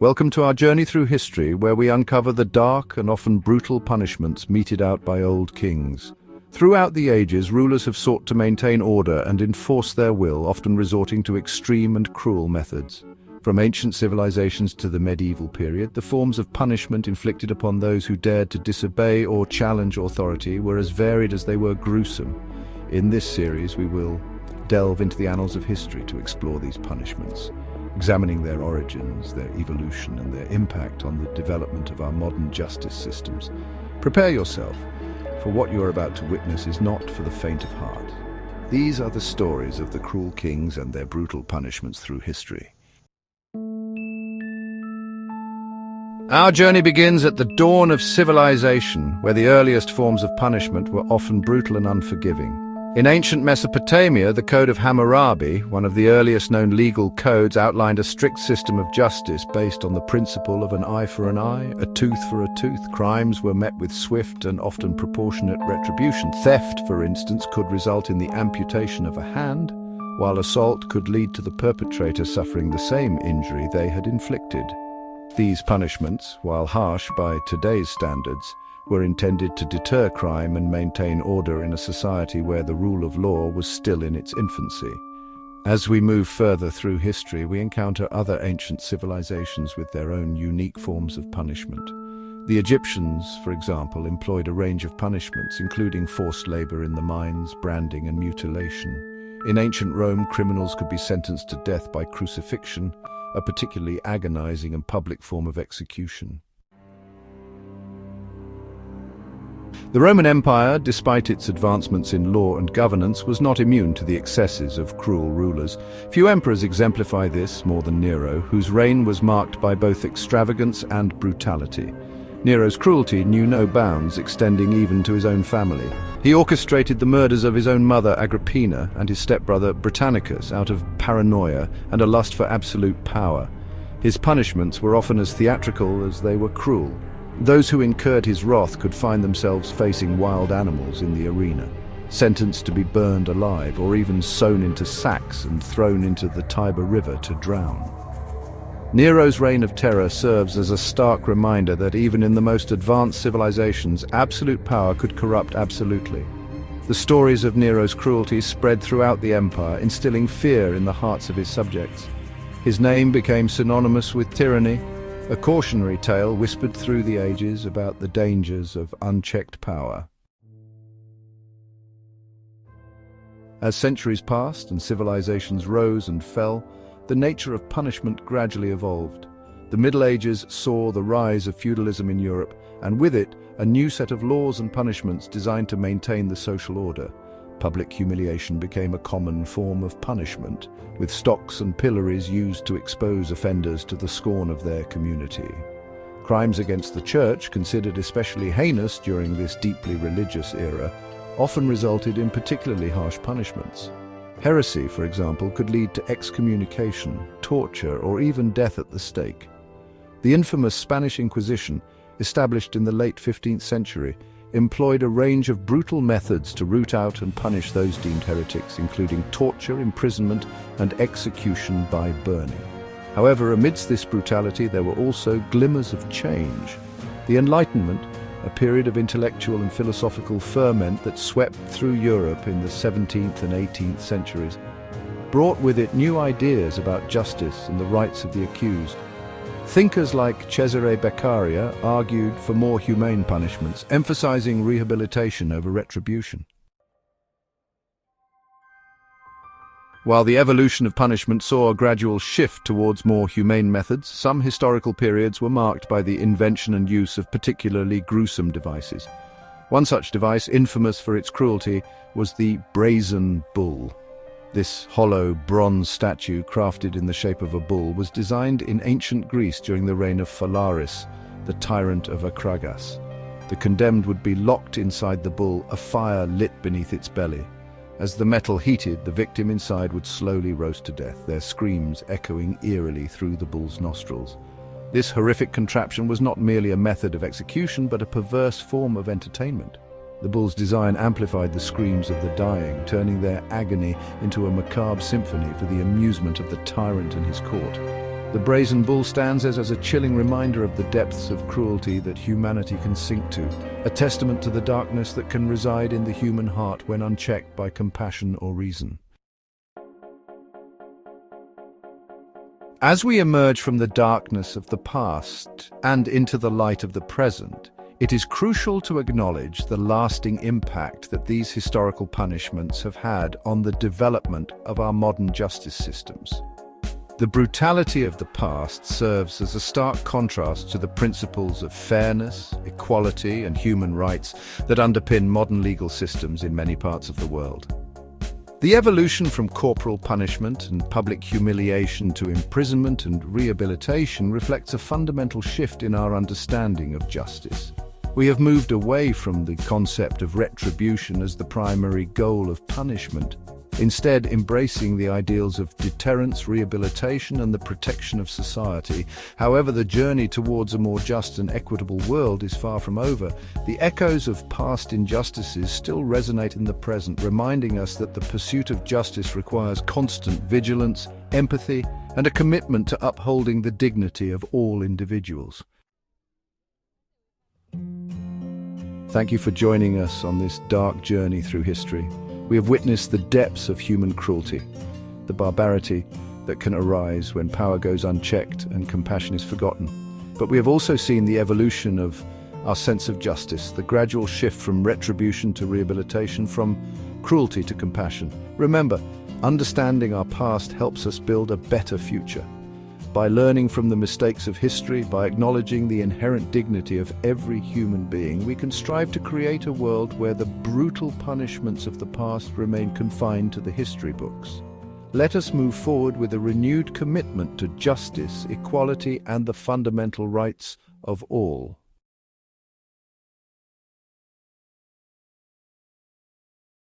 Welcome to our journey through history, where we uncover the dark and often brutal punishments meted out by old kings. Throughout the ages, rulers have sought to maintain order and enforce their will, often resorting to extreme and cruel methods. From ancient civilizations to the medieval period, the forms of punishment inflicted upon those who dared to disobey or challenge authority were as varied as they were gruesome. In this series, we will delve into the annals of history to explore these punishments, examining their origins, their evolution, and their impact on the development of our modern justice systems. Prepare yourself, for what you are about to witness is not for the faint of heart. These are the stories of the cruel kings and their brutal punishments through history. Our journey begins at the dawn of civilization, where the earliest forms of punishment were often brutal and unforgiving. In ancient Mesopotamia, the Code of Hammurabi, one of the earliest known legal codes, outlined a strict system of justice based on the principle of an eye for an eye, a tooth for a tooth. Crimes were met with swift and often proportionate retribution. Theft, for instance, could result in the amputation of a hand, while assault could lead to the perpetrator suffering the same injury they had inflicted. These punishments, while harsh by today's standards, were intended to deter crime and maintain order in a society where the rule of law was still in its infancy. As we move further through history, we encounter other ancient civilizations with their own unique forms of punishment. The Egyptians, for example, employed a range of punishments, including forced labor in the mines, branding, and mutilation. In ancient Rome, criminals could be sentenced to death by crucifixion, a particularly agonizing and public form of execution. The Roman Empire, despite its advancements in law and governance, was not immune to the excesses of cruel rulers. Few emperors exemplify this more than Nero, whose reign was marked by both extravagance and brutality. Nero's cruelty knew no bounds, extending even to his own family. He orchestrated the murders of his own mother, Agrippina, and his stepbrother, Britannicus, out of paranoia and a lust for absolute power. His punishments were often as theatrical as they were cruel. Those who incurred his wrath could find themselves facing wild animals in the arena, sentenced to be burned alive or even sewn into sacks and thrown into the Tiber River to drown. Nero's reign of terror serves as a stark reminder that even in the most advanced civilizations, absolute power could corrupt absolutely. The stories of Nero's cruelty spread throughout the empire, instilling fear in the hearts of his subjects. His name became synonymous with tyranny, a cautionary tale whispered through the ages about the dangers of unchecked power. As centuries passed and civilizations rose and fell, the nature of punishment gradually evolved. The Middle Ages saw the rise of feudalism in Europe, and with it, a new set of laws and punishments designed to maintain the social order. Public humiliation became a common form of punishment, with stocks and pillories used to expose offenders to the scorn of their community. Crimes against the church, considered especially heinous during this deeply religious era, often resulted in particularly harsh punishments. Heresy, for example, could lead to excommunication, torture, or even death at the stake. The infamous Spanish Inquisition, established in the late 15th century, employed a range of brutal methods to root out and punish those deemed heretics, including torture, imprisonment, and execution by burning. However, amidst this brutality, there were also glimmers of change. The Enlightenment, a period of intellectual and philosophical ferment that swept through Europe in the 17th and 18th centuries, brought with it new ideas about justice and the rights of the accused. Thinkers like Cesare Beccaria argued for more humane punishments, emphasizing rehabilitation over retribution. While the evolution of punishment saw a gradual shift towards more humane methods, some historical periods were marked by the invention and use of particularly gruesome devices. One such device, infamous for its cruelty, was the brazen bull. This hollow bronze statue, crafted in the shape of a bull, was designed in ancient Greece during the reign of Phalaris, the tyrant of Akragas. The condemned would be locked inside the bull, a fire lit beneath its belly. As the metal heated, the victim inside would slowly roast to death, their screams echoing eerily through the bull's nostrils. This horrific contraption was not merely a method of execution, but a perverse form of entertainment. The bull's design amplified the screams of the dying, turning their agony into a macabre symphony for the amusement of the tyrant and his court. The brazen bull stands as a chilling reminder of the depths of cruelty that humanity can sink to, a testament to the darkness that can reside in the human heart when unchecked by compassion or reason. As we emerge from the darkness of the past and into the light of the present, it is crucial to acknowledge the lasting impact that these historical punishments have had on the development of our modern justice systems. The brutality of the past serves as a stark contrast to the principles of fairness, equality, and human rights that underpin modern legal systems in many parts of the world. The evolution from corporal punishment and public humiliation to imprisonment and rehabilitation reflects a fundamental shift in our understanding of justice. We have moved away from the concept of retribution as the primary goal of punishment, instead embracing the ideals of deterrence, rehabilitation, and the protection of society. However, the journey towards a more just and equitable world is far from over. The echoes of past injustices still resonate in the present, reminding us that the pursuit of justice requires constant vigilance, empathy, and a commitment to upholding the dignity of all individuals. Thank you for joining us on this dark journey through history. We have witnessed the depths of human cruelty, the barbarity that can arise when power goes unchecked and compassion is forgotten. But we have also seen the evolution of our sense of justice, the gradual shift from retribution to rehabilitation, from cruelty to compassion. Remember, understanding our past helps us build a better future. By learning from the mistakes of history, by acknowledging the inherent dignity of every human being, we can strive to create a world where the brutal punishments of the past remain confined to the history books. Let us move forward with a renewed commitment to justice, equality, and the fundamental rights of all.